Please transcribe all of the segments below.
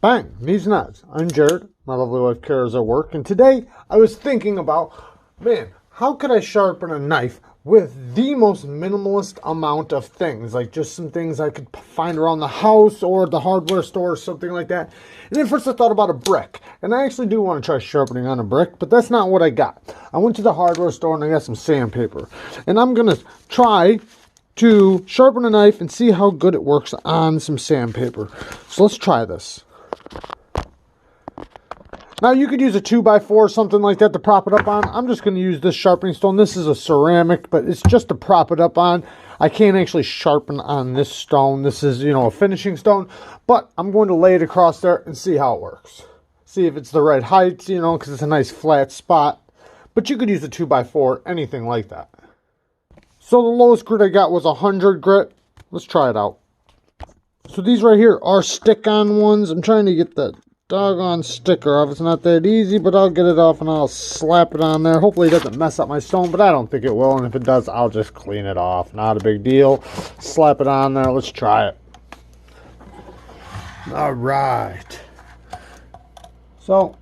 Bang! Neeves nuts. I'm Jared. My lovely wife Kara's at work, and today I was thinking about, man, how could I sharpen a knife with the most minimalist amount of things, like just some things I could find around the house or the hardware store or something like that. And then first I thought about a brick, and I actually do want to try sharpening on a brick, but that's not what I got. I went to the hardware store and I got some sandpaper, and I'm gonna try to sharpen a knife and see how good it works on some sandpaper. So let's try this. Now you could use a 2x4 or something like that to prop it up on. I'm just going to use this sharpening stone. This is a ceramic, but it's just to prop it up on. I can't actually sharpen on this stone. This is, a finishing stone. But I'm going to lay it across there and see how it works. See if it's the right height, because it's a nice flat spot. But you could use a 2x4, anything like that. So the lowest grit I got was 100 grit. Let's try it out. So these right here are stick-on ones. I'm trying to get that doggone sticker off. It's not that easy, but I'll get it off and I'll slap it on there. Hopefully it doesn't mess up my stone, but I don't think it will. And if it does, I'll just clean it off. Not a big deal. Slap it on there. Let's try it. All right. So,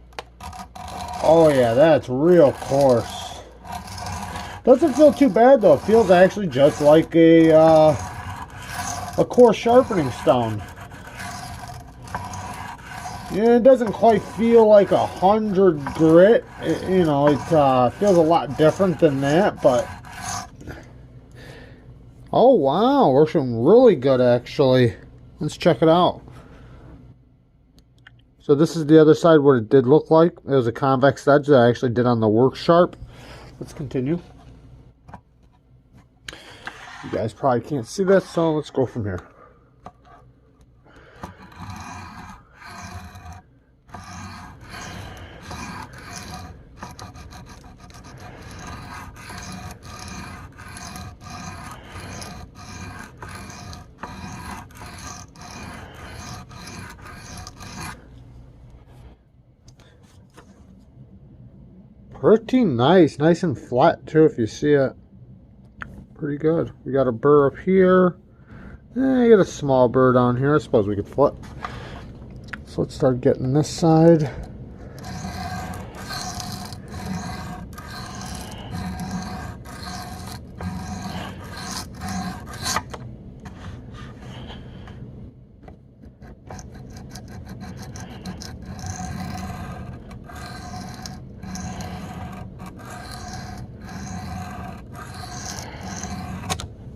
oh yeah, that's real coarse. Doesn't feel too bad though. It feels actually just like a coarse sharpening stone. Yeah, it doesn't quite feel like 100 grit. It feels a lot different than that, but oh wow, working really good actually. Let's check it out. So this is the other side, what it did look like. It was a convex edge that I actually did on the work sharp. Let's continue. You guys probably can't see that, so let's go from here. Pretty nice and flat too if you see it. Pretty good. We got a burr up here. You got a small burr down here. I suppose we could flip. So let's start getting this side.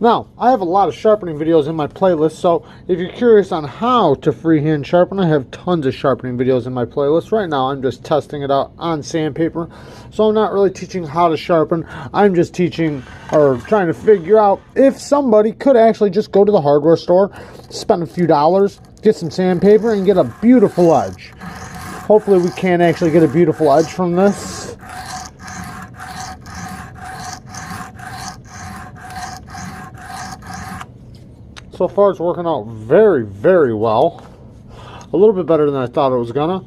Now, I have a lot of sharpening videos in my playlist, so if you're curious on how to freehand sharpen, I have tons of sharpening videos in my playlist. Right now, I'm just testing it out on sandpaper, so I'm not really teaching how to sharpen. I'm just teaching or trying to figure out if somebody could actually just go to the hardware store, spend a few dollars, get some sandpaper, and get a beautiful edge. Hopefully, we can actually get a beautiful edge from this. So far it's working out very, very well. A little bit better than I thought it was gonna.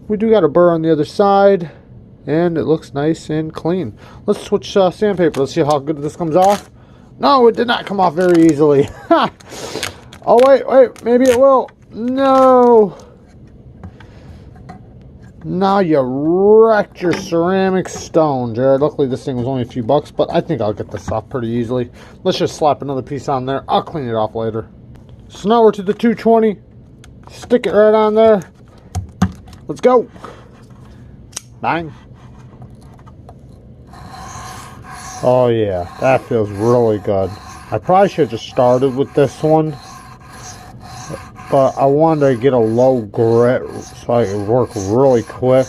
We do got a burr on the other side, and it looks nice and clean. Let's switch sandpaper. Let's see how good this comes off. No, it did not come off very easily. Oh, wait, maybe it will. No. Now you wrecked your ceramic stone, Jared. Luckily this thing was only a few bucks, but I think I'll get this off pretty easily. Let's just slap another piece on there. I'll clean it off later. So now we're to the 220. Stick it right on there. Let's go. Bang. Oh yeah, that feels really good. I probably should have just started with this one, but I wanted to get a low grit so I could work really quick.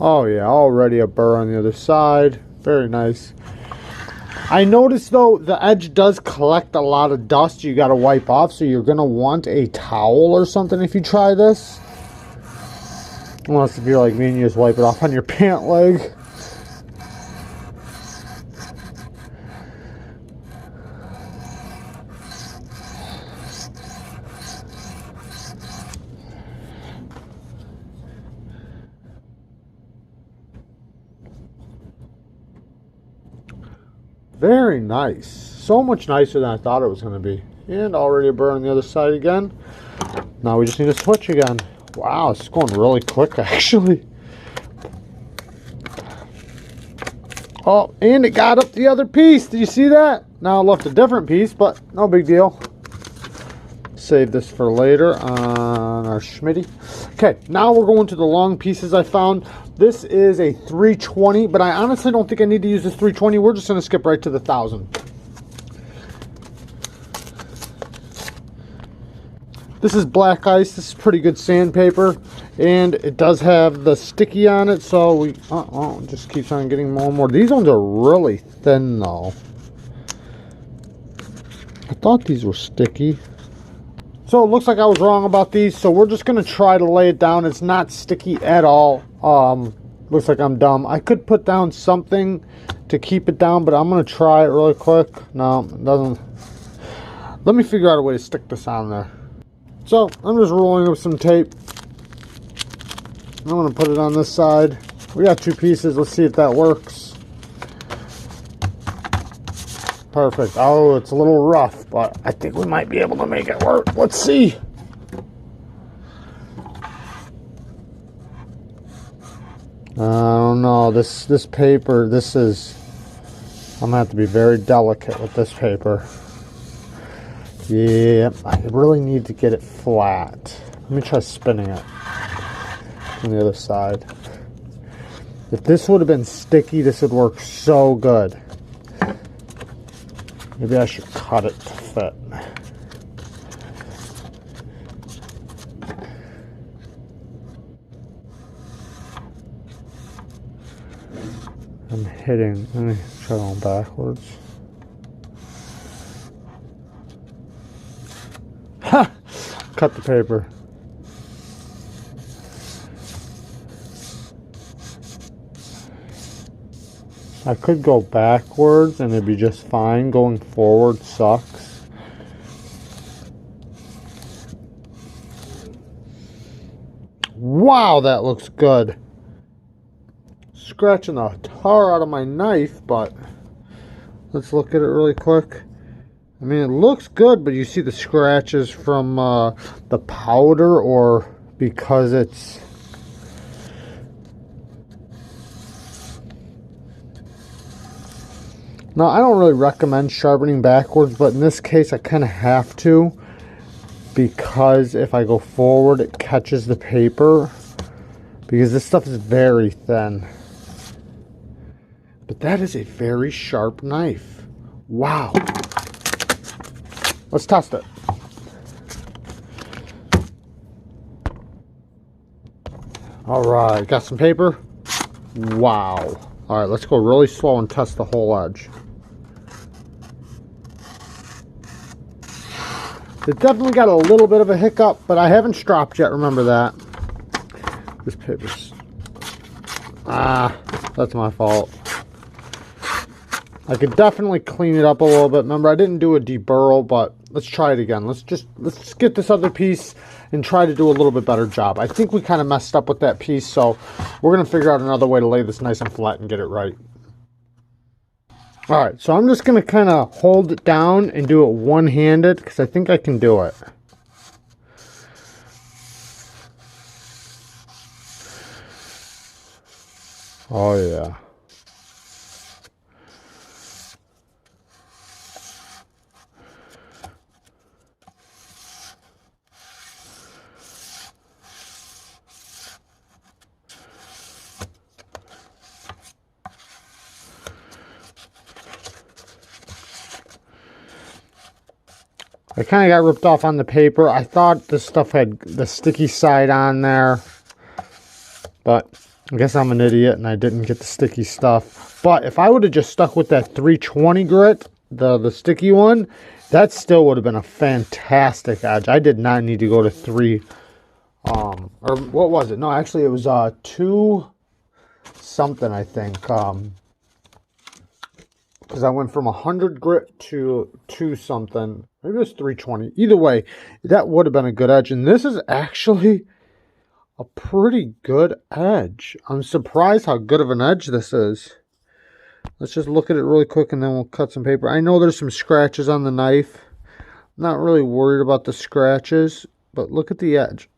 Oh yeah, already a burr on the other side. Very nice. I noticed though, the edge does collect a lot of dust you gotta wipe off, so you're gonna want a towel or something if you try this. Unless if you're like me and you just wipe it off on your pant leg. Very nice. So much nicer than I thought it was going to be. And already a burr on the other side again. Now we just need to switch again. Wow, it's going really quick actually. Oh, and it got up the other piece. Did you see that? Now it left a different piece, but no big deal. Save this for later on our Schmitty. Okay, now we're going to the long pieces I found. This is a 320, but I honestly don't think I need to use this 320. We're just going to skip right to the 1000. This is black ice. This is pretty good sandpaper, and it does have the sticky on it, so we it just keeps on getting more and more. These ones are really thin though. I thought these were sticky. So it looks like I was wrong about these, so we're just going to try to lay it down. It's not sticky at all. Looks like I'm dumb. I could put down something to keep it down, but I'm going to try it really quick. No, it doesn't. Let me figure out a way to stick this on there. So I'm just rolling up some tape. I'm going to put it on this side. We got two pieces. Let's see if that works. Perfect. Oh, it's a little rough, but I think we might be able to make it work. Let's see. I don't know. This paper, this is... I'm going to have to be very delicate with this paper. Yeah, I really need to get it flat. Let me try spinning it on the other side. If this would have been sticky, this would work so good. Maybe I should cut it to fit. I'm hitting. Let me try going backwards. Ha! Cut the paper. I could go backwards and it'd be just fine. Going forward sucks. Wow, that looks good. Scratching the tar out of my knife, but let's look at it really quick. I mean, it looks good, but you see the scratches from the powder, or because it's... Now, I don't really recommend sharpening backwards, but in this case, I kind of have to, because if I go forward, it catches the paper, because this stuff is very thin. But that is a very sharp knife. Wow. Let's test it. All right, got some paper. Wow. All right, let's go really slow and test the whole edge. It definitely got a little bit of a hiccup, but I haven't stropped yet, remember that. This paper's... that's my fault. I could definitely clean it up a little bit. Remember, I didn't do a deburl, but let's try it again. Let's get this other piece and try to do a little bit better job. I think we kind of messed up with that piece, so we're going to figure out another way to lay this nice and flat and get it right. Alright, so I'm just going to kind of hold it down and do it one-handed, because I think I can do it. Oh yeah. I kind of got ripped off on the paper. I thought this stuff had the sticky side on there, but I guess I'm an idiot and I didn't get the sticky stuff. But if I would have just stuck with that 320 grit, the sticky one, that still would have been a fantastic edge. I did not need to go to 3, or what was it? No, actually it was 2 something, I think. Because I went from 100 grit to 2 something. Maybe it was 320. Either way, that would have been a good edge. And this is actually a pretty good edge. I'm surprised how good of an edge this is. Let's just look at it really quick and then we'll cut some paper. I know there's some scratches on the knife. I'm not really worried about the scratches, but look at the edge.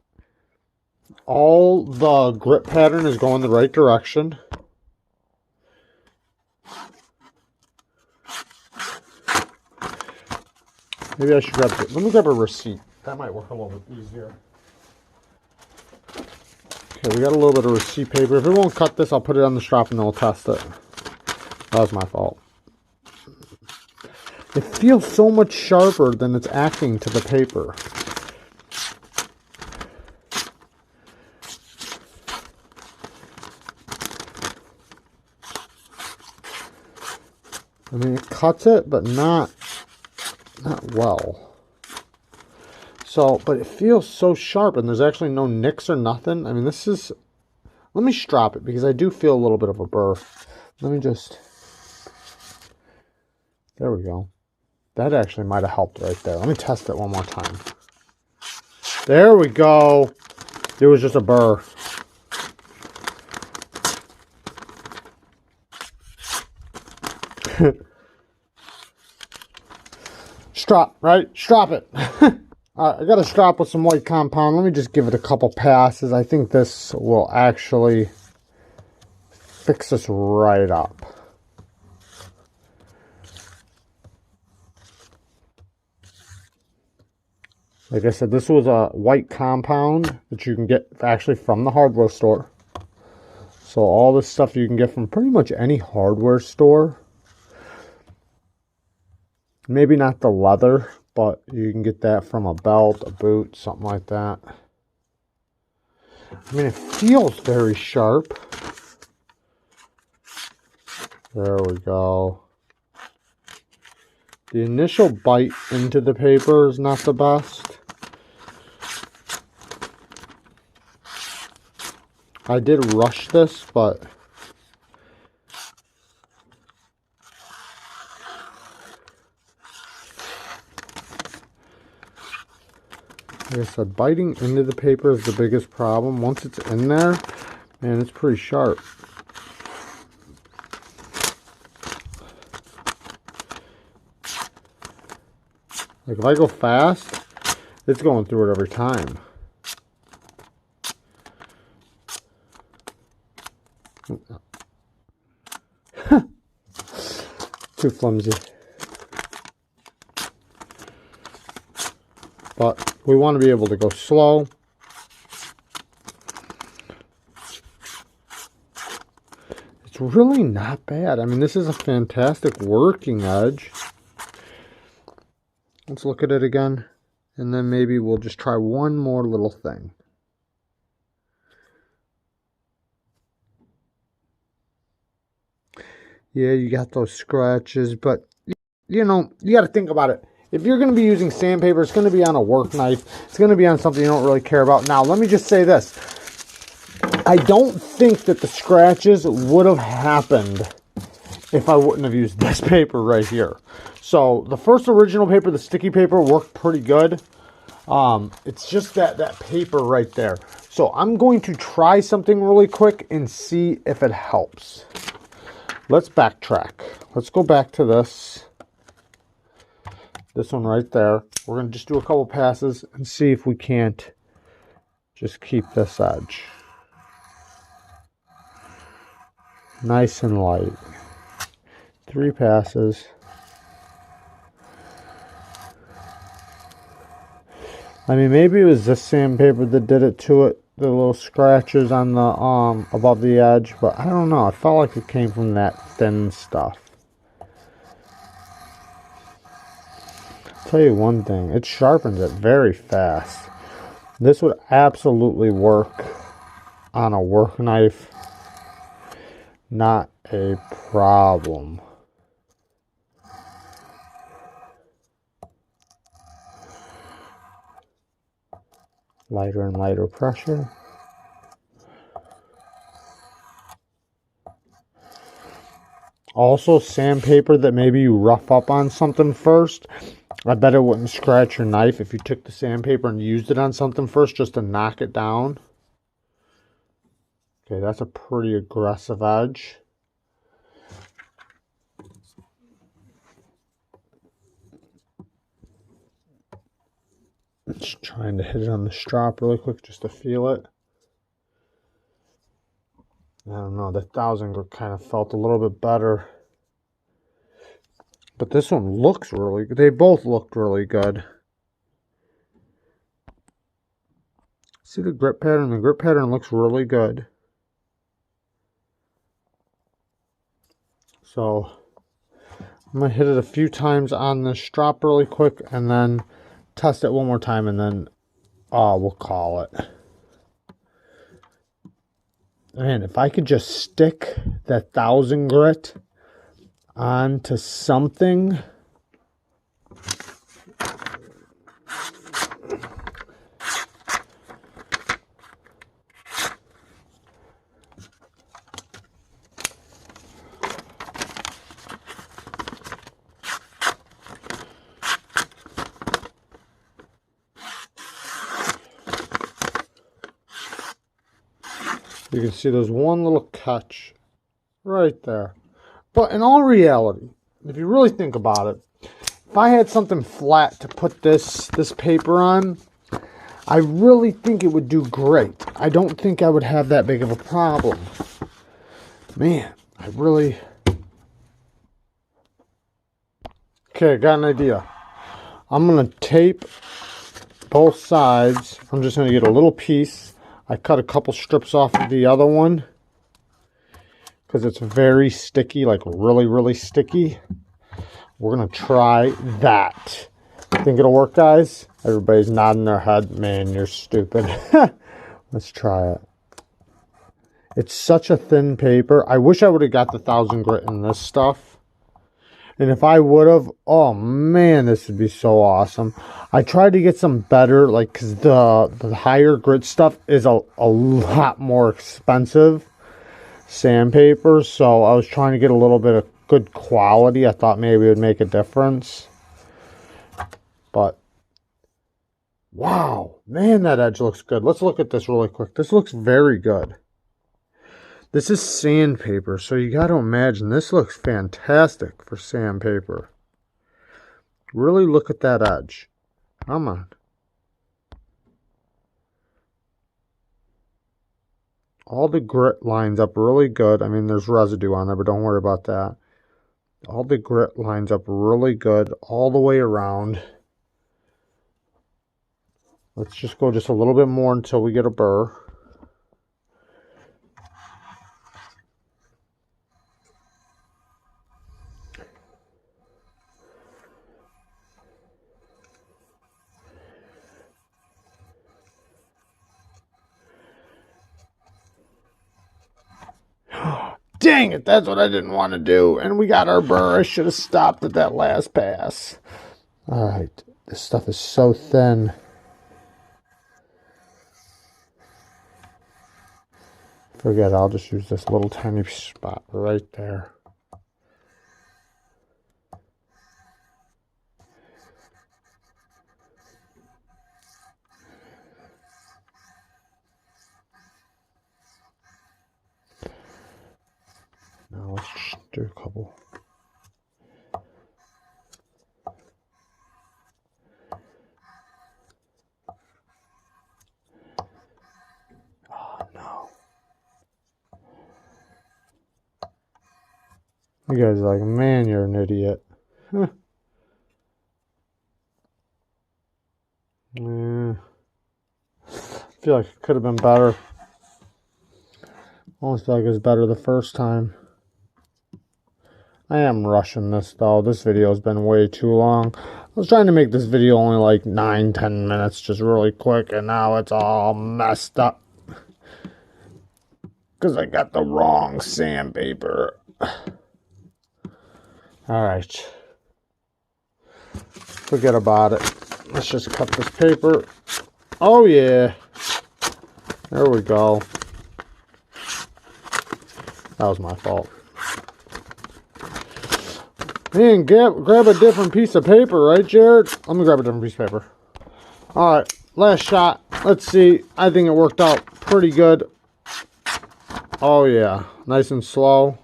All the grip pattern is going the right direction. Maybe I should grab it. Let me grab a receipt. That might work a little bit easier. Okay, we got a little bit of receipt paper. If it won't cut this, I'll put it on the strap and then we'll test it. That was my fault. It feels so much sharper than it's acting to the paper. I mean, it cuts it, but not well. So, but it feels so sharp, and there's actually no nicks or nothing. I mean, this is... Let me strap it, because I do feel a little bit of a burr. Let me just... There we go. That actually might have helped right there. Let me test it one more time. There we go. It was just a burr. Strap, right? Strap it. I got a strap with some white compound. Let me just give it a couple passes. I think this will actually fix this right up. Like I said, this was a white compound that you can get actually from the hardware store. So all this stuff you can get from pretty much any hardware store. Maybe not the leather, but you can get that from a belt, a boot, something like that. I mean, it feels very sharp. There we go. The initial bite into the paper is not the best. I did rush this, but like I said, biting into the paper is the biggest problem. Once it's in there, man, it's pretty sharp. Like if I go fast, it's going through it every time. Too flimsy. But we want to be able to go slow. It's really not bad. I mean, this is a fantastic working edge. Let's look at it again. And then maybe we'll just try one more little thing. Yeah, you got those scratches, but you know, you got to think about it. If you're going to be using sandpaper, it's going to be on a work knife. It's going to be on something you don't really care about. Now, let me just say this. I don't think that the scratches would have happened if I wouldn't have used this paper right here. So, the first original paper, the sticky paper, worked pretty good. It's just that paper right there. So, I'm going to try something really quick and see if it helps. Let's backtrack. Let's go back to this. This one right there. We're going to just do a couple passes and see if we can't just keep this edge nice and light. 3 passes. I mean, maybe it was this sandpaper that did it to it. The little scratches on the above the edge, but I don't know. I felt like it came from that thin stuff. I'll tell you one thing, it sharpens it very fast. This would absolutely work on a work knife. Not a problem. Lighter and lighter pressure. Also, sandpaper that maybe you rough up on something first. I bet it wouldn't scratch your knife if you took the sandpaper and used it on something first just to knock it down. Okay, that's a pretty aggressive edge. Just trying to hit it on the strop really quick just to feel it. I don't know, the 1000 grit kind of felt a little bit better. But this one looks really good. They both looked really good. See the grip pattern? The grip pattern looks really good. So I'm going to hit it a few times on the strop really quick and then test it one more time and then we'll call it. Man, if I could just stick that 1000 grit onto something. You can see there's one little catch right there. But in all reality, if you really think about it, if I had something flat to put this paper on, I really think it would do great. I don't think I would have that big of a problem. Man, I really... Okay, I got an idea. I'm going to tape both sides. I'm just going to get a little piece. I cut a couple strips off of the other one because it's very sticky, like really, really sticky. We're going to try that. Think it'll work, guys? Everybody's nodding their head. Man, you're stupid. Let's try it. It's such a thin paper. I wish I would have got the 1000 grit in this stuff. And if I would have, oh man, this would be so awesome. I tried to get some better, like, because the higher grit stuff is a lot more expensive sandpaper. So I was trying to get a little bit of good quality. I thought maybe it would make a difference. But, wow, man, that edge looks good. Let's look at this really quick. This looks very good. This is sandpaper, so you got to imagine this looks fantastic for sandpaper. Really look at that edge. Come on. All the grit lines up really good. I mean, there's residue on there, but don't worry about that. All the grit lines up really good all the way around. Let's just go just a little bit more until we get a burr. Dang it, that's what I didn't want to do. And we got our burr. I should have stopped at that last pass. Alright, this stuff is so thin. Forget it, I'll just use this little tiny spot right there. Now let's just do a couple. Oh no. You guys are like, man, you're an idiot. Huh. Yeah. I feel like it could have been better. Almost feel like it was better the first time. I am rushing this though. This video has been way too long. I was trying to make this video only like 9-10 minutes, just really quick, and now it's all messed up. Because I got the wrong sandpaper. Alright. Forget about it. Let's just cut this paper. Oh yeah. There we go. That was my fault. Man, grab a different piece of paper, right, Jared? Let me grab a different piece of paper. Alright, last shot. Let's see. I think it worked out pretty good. Oh, yeah. Nice and slow.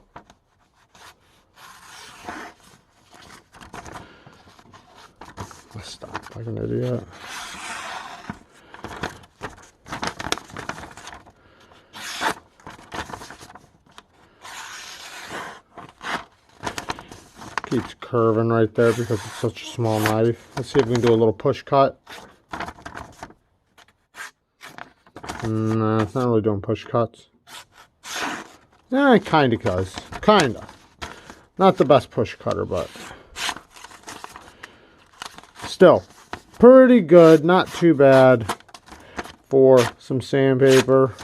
Let's stop like an idiot. curving right there because it's such a small knife. Let's see if we can do a little push cut. Nah, it's not really doing push cuts. Yeah, it kind of does. Kind of. Not the best push cutter, but still pretty good. Not too bad for some sandpaper.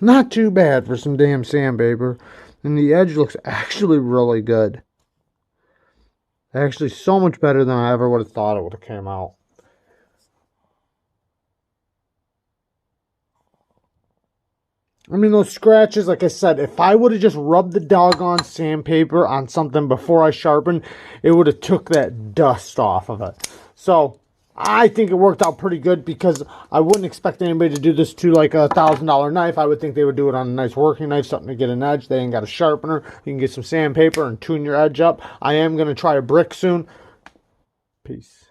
Not too bad for some damn sandpaper. And the edge looks actually really good. Actually, so much better than I ever would have thought it would have came out. I mean, those scratches, like I said, if I would have just rubbed the doggone sandpaper on something before I sharpened, it would have took that dust off of it. So, I think it worked out pretty good because I wouldn't expect anybody to do this to like a $1,000 knife. I would think they would do it on a nice working knife, something to get an edge. They ain't got a sharpener. You can get some sandpaper and tune your edge up. I am going to try a brick soon. Peace.